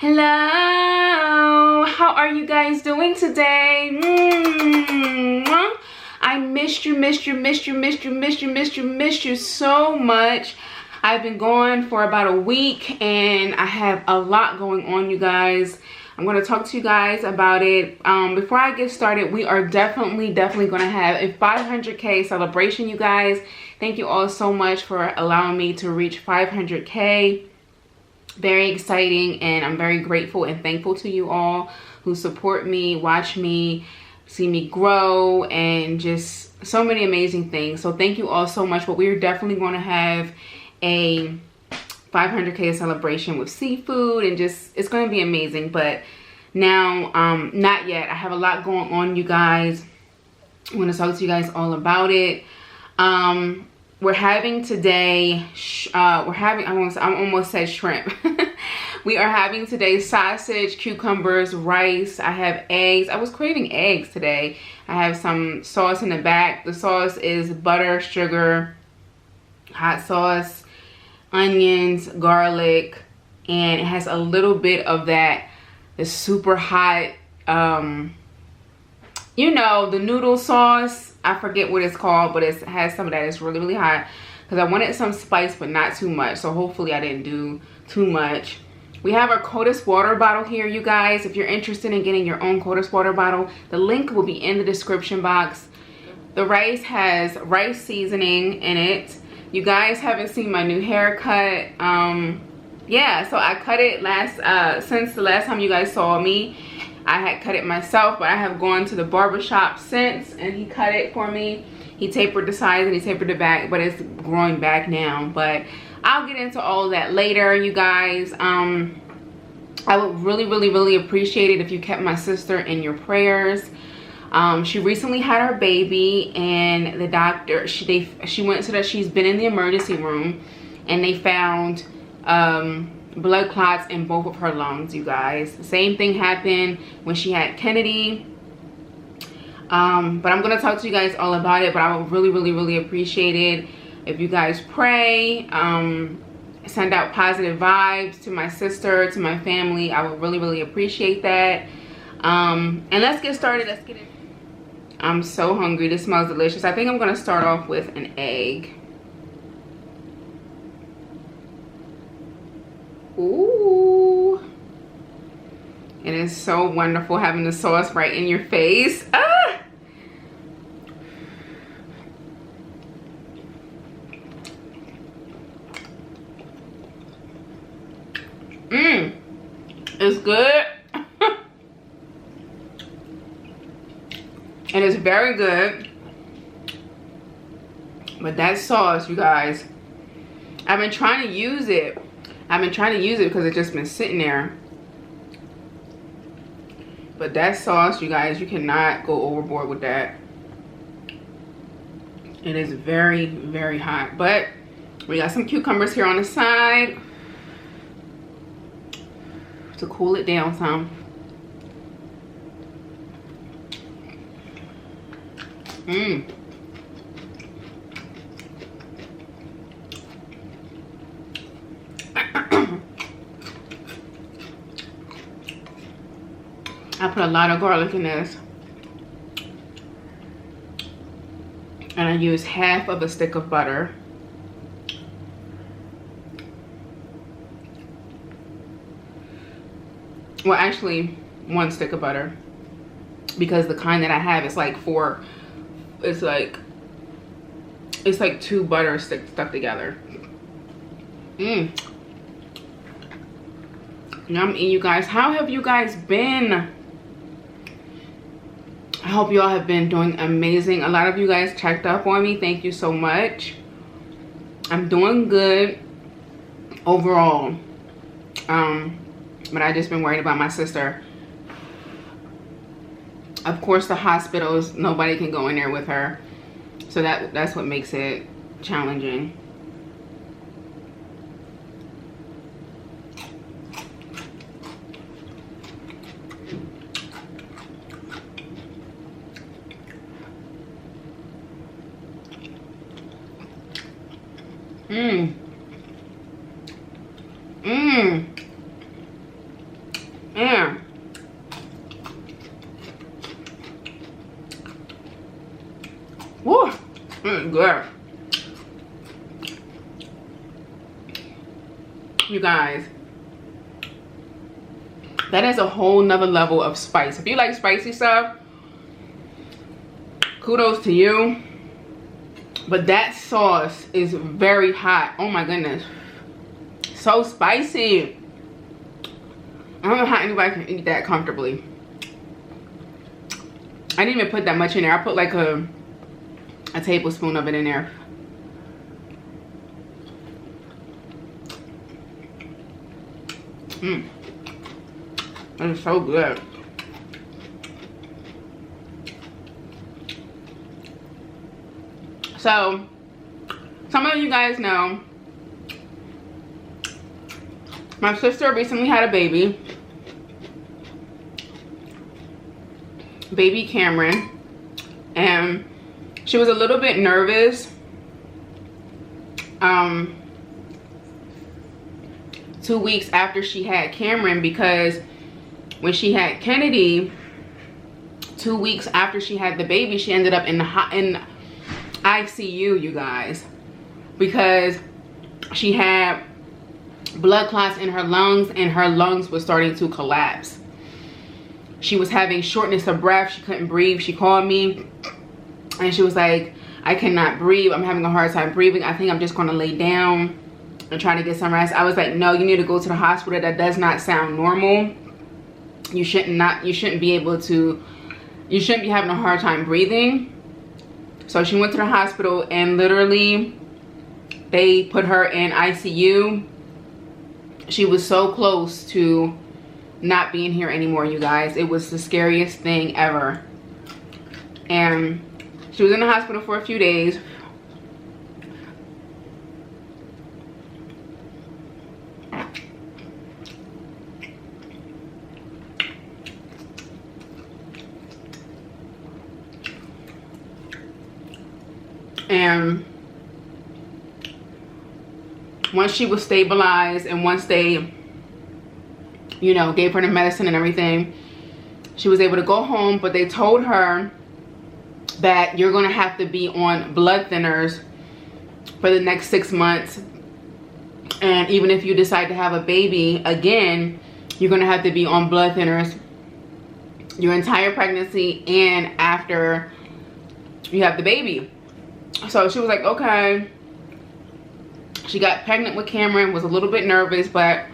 Hello, how are you guys doing today? I missed you so much. I've been gone for about a week and I have a lot going on, you guys. I'm going to talk to you guys about it. Before I get started, we are definitely going to have a 500K celebration, you guys. Thank you all so much for allowing me to reach 500K. Very exciting, and I'm very grateful and thankful to you all who support me, watch me, see me grow, and just so many amazing things. So thank you all so much. But we're definitely going to have a 500K celebration with seafood, and just it's going to be amazing. But now not yet. I have a lot going on, you guys. I want to talk to you guys all about it. We're having today, I almost said shrimp. We are having today sausage, cucumbers, rice. I have eggs. I was craving eggs today. I have some sauce in the back. The sauce is butter, sugar, hot sauce, onions, garlic, and it has a little bit of the super hot, you know, the noodle sauce. I forget what it's called, but it has some of that. It's really hot because I wanted some spice but not too much, so hopefully I didn't do too much. We have our Codis water bottle here, you guys. If you're interested in getting your own Codis water bottle, the link will be in the description box. The rice has rice seasoning in it. You guys haven't seen my new haircut. Yeah, so I cut it since the last time you guys saw me. I had cut it myself, but I have gone to the barber shop since, and he cut it for me. He tapered the sides and he tapered the back, but it's growing back now. But I'll get into all of that later, you guys. I would really appreciate it if you kept my sister in your prayers. She recently had her baby, and the doctor, she went to she's been in the emergency room, and they found blood clots in both of her lungs, you guys. The same thing happened when she had Kennedy. But I'm going to talk to you guys all about it, but I would really appreciate it if you guys pray, send out positive vibes to my sister, to my family. I would really appreciate that. And let's get started. Let's get in. I'm so hungry. This smells delicious. I think I'm going to start off with an egg. Ooh, it is so wonderful having the sauce right in your face. Ah! It's good. It is very good. But that sauce, you guys, I've been trying to use it because it's just been sitting there. But that sauce, you guys, you cannot go overboard with that. It is very hot. But we got some cucumbers here on the side to cool it down some. I put a lot of garlic in this, and I use half of a stick of butter. Well, actually 1 stick of butter, because the kind that I have is like it's like 2 butter sticks stuck together. Yummy, you guys. How have you guys been? I hope you all have been doing amazing. A lot of you guys checked up on me. Thank you so much. I'm doing good overall. But I just been worried about my sister. Of course, the hospitals, nobody can go in there with her. So that's what makes it challenging. Yeah. Woo. Good. You guys, that is a whole nother level of spice. If you like spicy stuff, kudos to you. But that sauce is very hot. Oh my goodness. So spicy. I don't know how anybody can eat that comfortably. I didn't even put that much in there. I put like a tablespoon of it in there. That is so good. So, some of you guys know, my sister recently had a baby. Baby Cameron. And she was a little bit nervous. 2 weeks after she had Cameron, because when she had Kennedy, 2 weeks after she had the baby, she ended up in ICU, you guys, because she had blood clots in her lungs and her lungs was starting to collapse. She was having shortness of breath. She couldn't breathe. She called me and she was like, I cannot breathe. I'm having a hard time breathing. I think I'm just going to lay down and try to get some rest. I was like, no, you need to go to the hospital. That does not sound normal. You shouldn't be having a hard time breathing. So she went to the hospital and literally they put her in ICU. She was so close to not being here anymore, you guys. It was the scariest thing ever. And she was in the hospital for a few days. And once she was stabilized and once they, you know, gave her the medicine and everything, she was able to go home. But they told her that you're going to have to be on blood thinners for the next 6 months. And even if you decide to have a baby again, you're going to have to be on blood thinners your entire pregnancy and after you have the baby. So she was like, okay. She got pregnant with Cameron, was a little bit nervous, but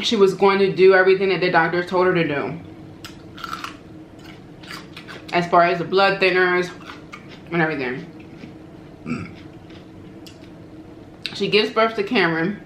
she was going to do everything that the doctors told her to do. As far as the blood thinners and everything. She gives birth to Cameron.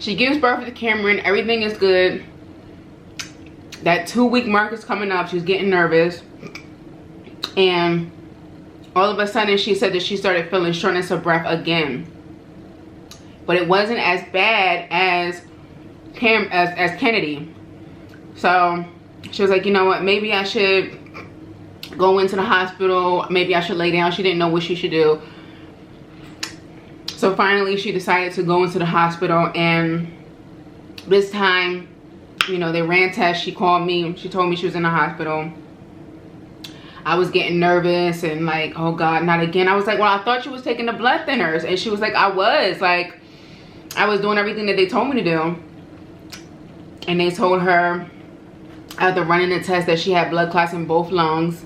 She gives birth to Cameron. Everything is good. That 2-week mark is coming up. She's getting nervous. And all of a sudden she said that she started feeling shortness of breath again. But it wasn't as bad as Kennedy. So she was like, you know what, maybe I should go into the hospital. Maybe I should lay down. She didn't know what she should do. So finally she decided to go into the hospital, and this time, you know, they ran tests. She called me. She told me she was in the hospital. I was getting nervous and like, oh God, not again. I was like, well, I thought you was taking the blood thinners. And she was like, I was doing everything that they told me to do. And they told her after running the test that she had blood clots in both lungs.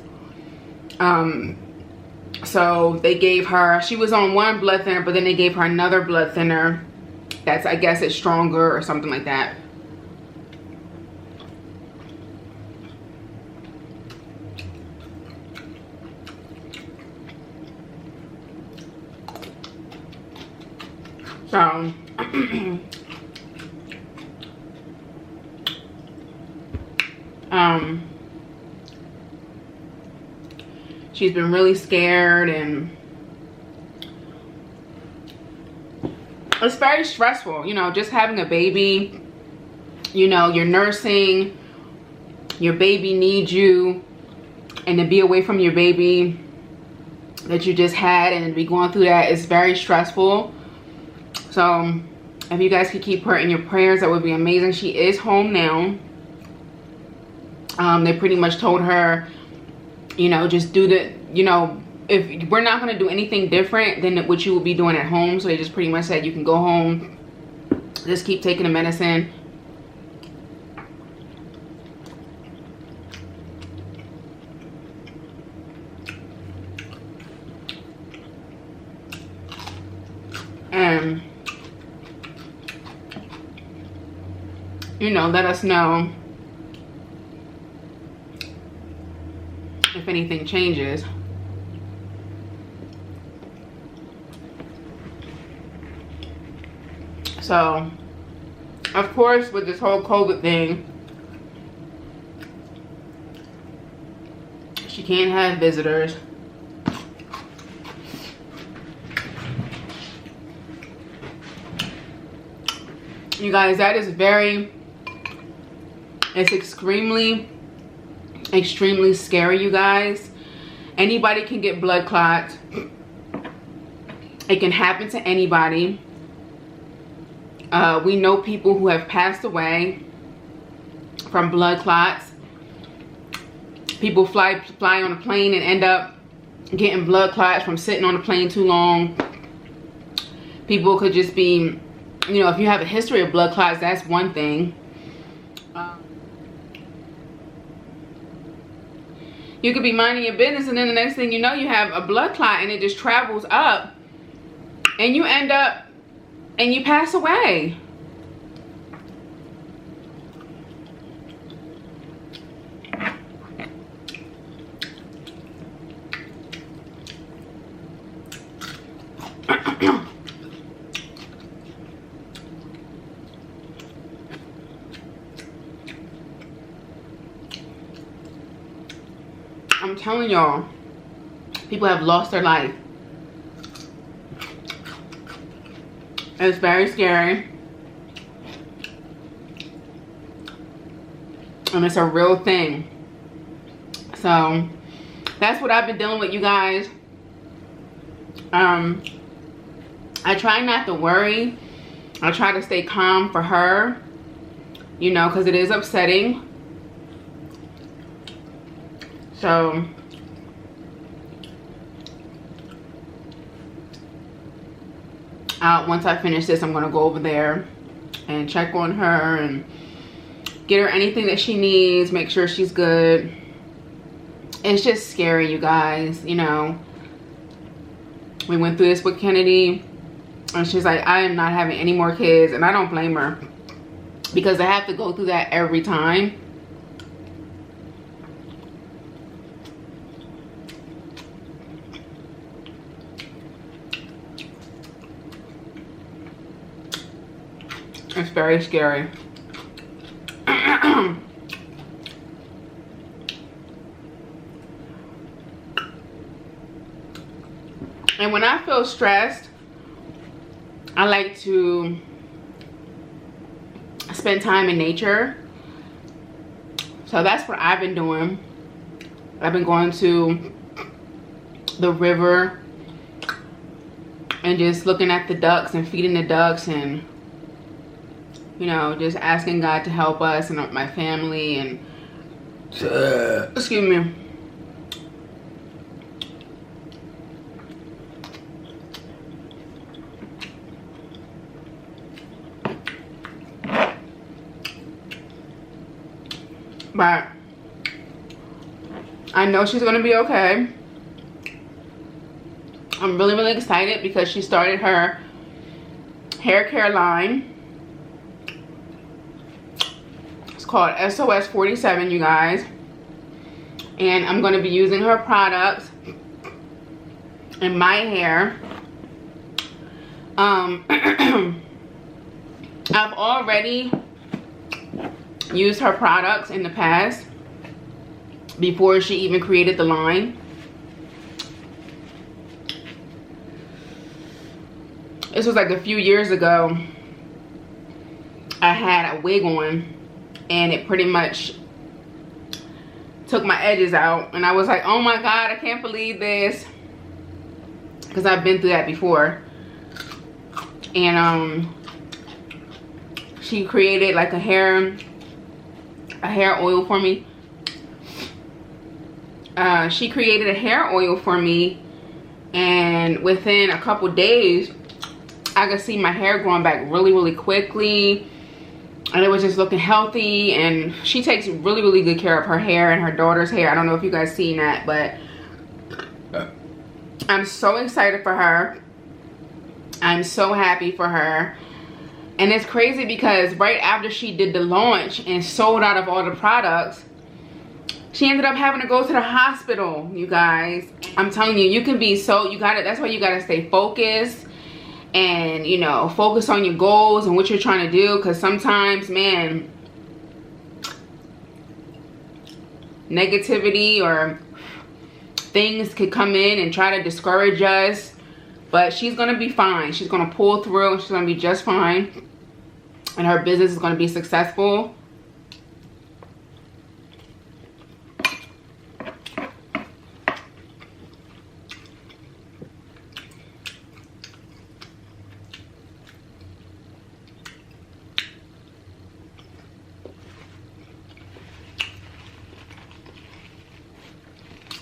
So they gave her, she was on one blood thinner, but then they gave her another blood thinner that's, I guess it's stronger or something like that. So she's been really scared, and it's very stressful, you know, just having a baby. You know, you're nursing, your baby needs you, and to be away from your baby that you just had and to be going through that is very stressful. So if you guys could keep her in your prayers, that would be amazing. She is home now. They pretty much told her, you know, just do the, you know, if we're not going to do anything different than what you will be doing at home. So they just pretty much said you can go home, just keep taking the medicine. And, you know, let us know if anything changes. So, of course, with this whole COVID thing, she can't have visitors. You guys, that is it's extremely scary, you guys. Anybody can get blood clots. It can happen to anybody. We know people who have passed away from blood clots. People fly on a plane and end up getting blood clots from sitting on the plane too long. People could just be, you know, if you have a history of blood clots, that's one thing. You could be minding your business, and then the next thing you know, you have a blood clot and it just travels up, and you end up and you pass away. I'm telling y'all, people have lost their life. It's very scary. And it's a real thing. So that's what I've been dealing with, you guys. I try not to worry. I try to stay calm for her, you know, because it is upsetting. So once I finish this, I'm going to go over there and check on her and get her anything that she needs, make sure she's good. It's just scary, you guys, you know. We went through this with Kennedy, and she's like, I am not having any more kids, and I don't blame her, because I have to go through that every time. It's very scary. And when I feel stressed, I like to spend time in nature. So that's what I've been doing. I've been going to the river and just looking at the ducks and feeding the ducks, and you know, just asking God to help us and my family, and excuse me. But I know she's gonna be okay. I'm really excited because she started her hair care line. It's called SOS 47, you guys. And I'm going to be using her products in my hair. I've already used her products in the past before she even created the line. This was like a few years ago. I had a wig on and it pretty much took my edges out, and I was like, oh my god, I can't believe this, because I've been through that before. And she created like a hair oil for me. She created a hair oil for me, and within a couple days I could see my hair growing back really quickly, and it was just looking healthy. And she takes really good care of her hair and her daughter's hair. I don't know if you guys seen that, but I'm so excited for her. I'm so happy for her. And it's crazy because right after she did the launch and sold out of all the products, she ended up having to go to the hospital, you guys. I'm telling you, you can be so, that's why you gotta stay focused and, you know, focus on your goals and what you're trying to do. Because sometimes, man, negativity or things could come in and try to discourage us. But she's gonna be fine. She's gonna pull through. She's gonna be just fine. And her business is gonna be successful.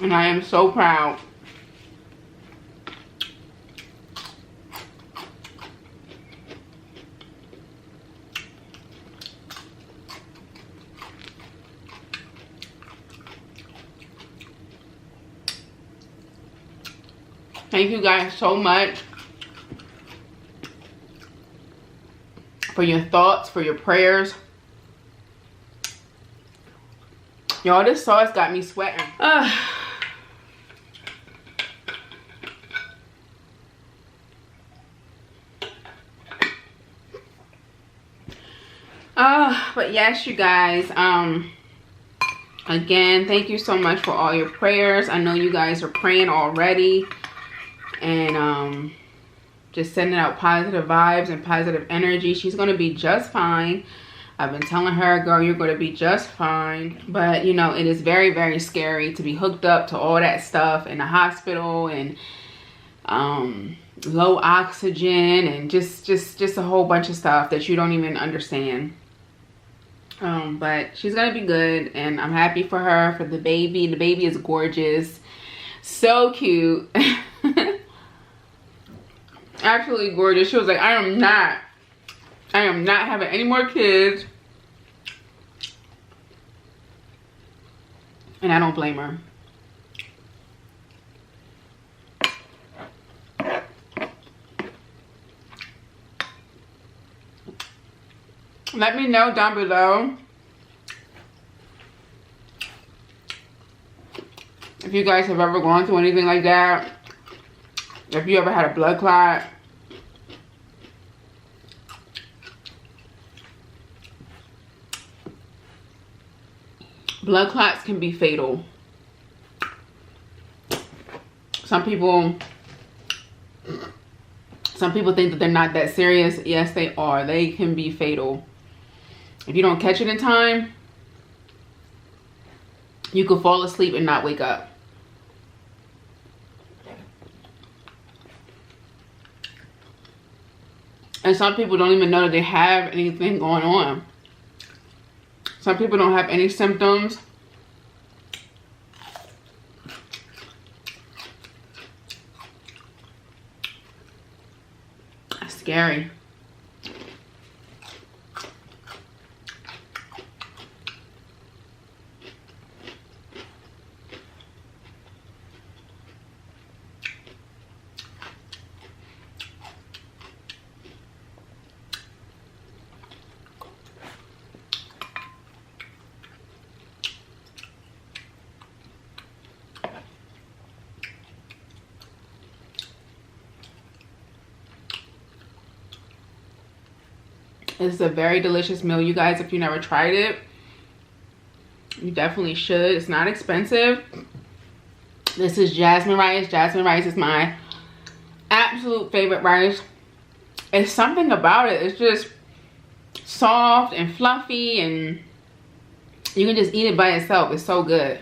And I am so proud. Thank you guys so much for your thoughts, for your prayers. Y'all, this sauce got me sweating. But yes, you guys, again, thank you so much for all your prayers. I know you guys are praying already, and just sending out positive vibes and positive energy. She's gonna be just fine. I've been telling her, girl, you're gonna be just fine. But you know, it is very scary to be hooked up to all that stuff in the hospital, and low oxygen, and just a whole bunch of stuff that you don't even understand. But she's gonna be good, and I'm happy for her, for the baby. The baby is gorgeous, so cute. Absolutely gorgeous. She was like, I am not having any more kids. And I don't blame her. Let me know down below if you guys have ever gone through anything like that. If you ever had a blood clot. Blood clots can be fatal. Some people think that they're not that serious. Yes, they are. They can be fatal. If you don't catch it in time, you could fall asleep and not wake up. And some people don't even know that they have anything going on. Some people don't have any symptoms. That's scary. It's a very delicious meal, you guys. If you never tried it, you definitely should. It's not expensive. This is jasmine rice. Jasmine rice is my absolute favorite rice. It's something about it. It's just soft and fluffy, and you can just eat it by itself. It's so good.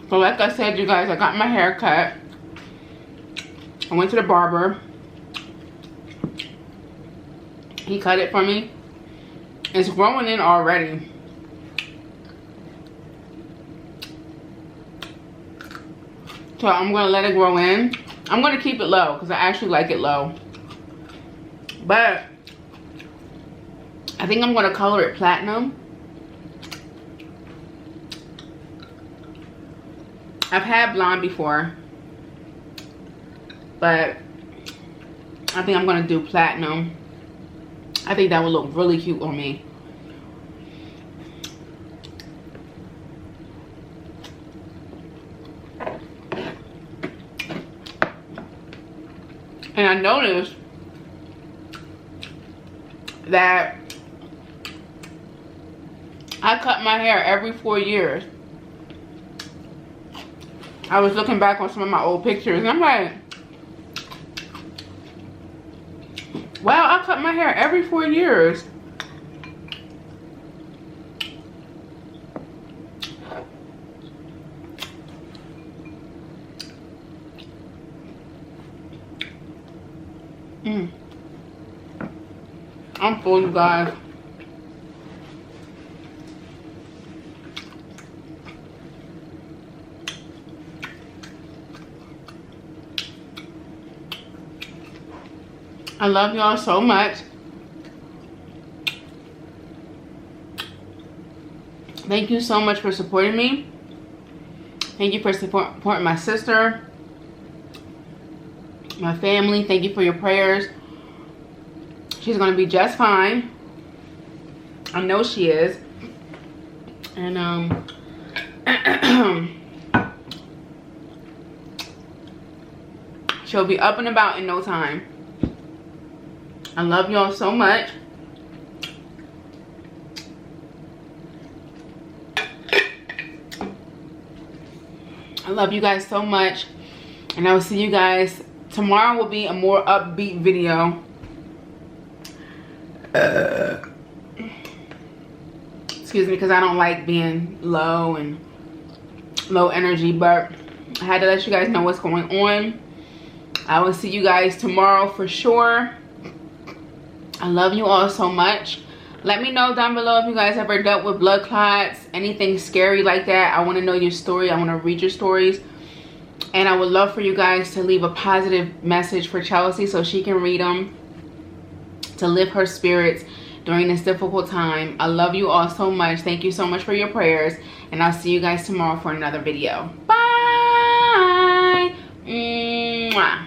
So like I said, you guys, I got my hair cut. I went to the barber. He cut it for me. It's growing in already. So I'm going to let it grow in. I'm going to keep it low because I actually like it low. But I think I'm going to color it platinum. I've had blonde before, but I think I'm going to do platinum. I think that would look really cute on me. And I noticed that I cut my hair every 4 years. I was looking back on some of my old pictures and I'm like, wow, I cut my hair every 4 years. I'm full, you guys. I love y'all so much. Thank you so much for supporting me. Thank you for supporting my sister, my family. Thank you for your prayers. She's going to be just fine. I know she is. And she'll be up and about in no time. I love y'all so much. I love you guys so much. And I will see you guys. Tomorrow will be a more upbeat video. Excuse me, because I don't like being low and low energy. But I had to let you guys know what's going on. I will see you guys tomorrow for sure. I love you all so much. Let me know down below if you guys ever dealt with blood clots, anything scary like that. I want to know your story. I want to read your stories. And I would love for you guys to leave a positive message for Chelsea so she can read them, to lift her spirits during this difficult time. I love you all so much. Thank you so much for your prayers. And I'll see you guys tomorrow for another video. Bye. Mwah.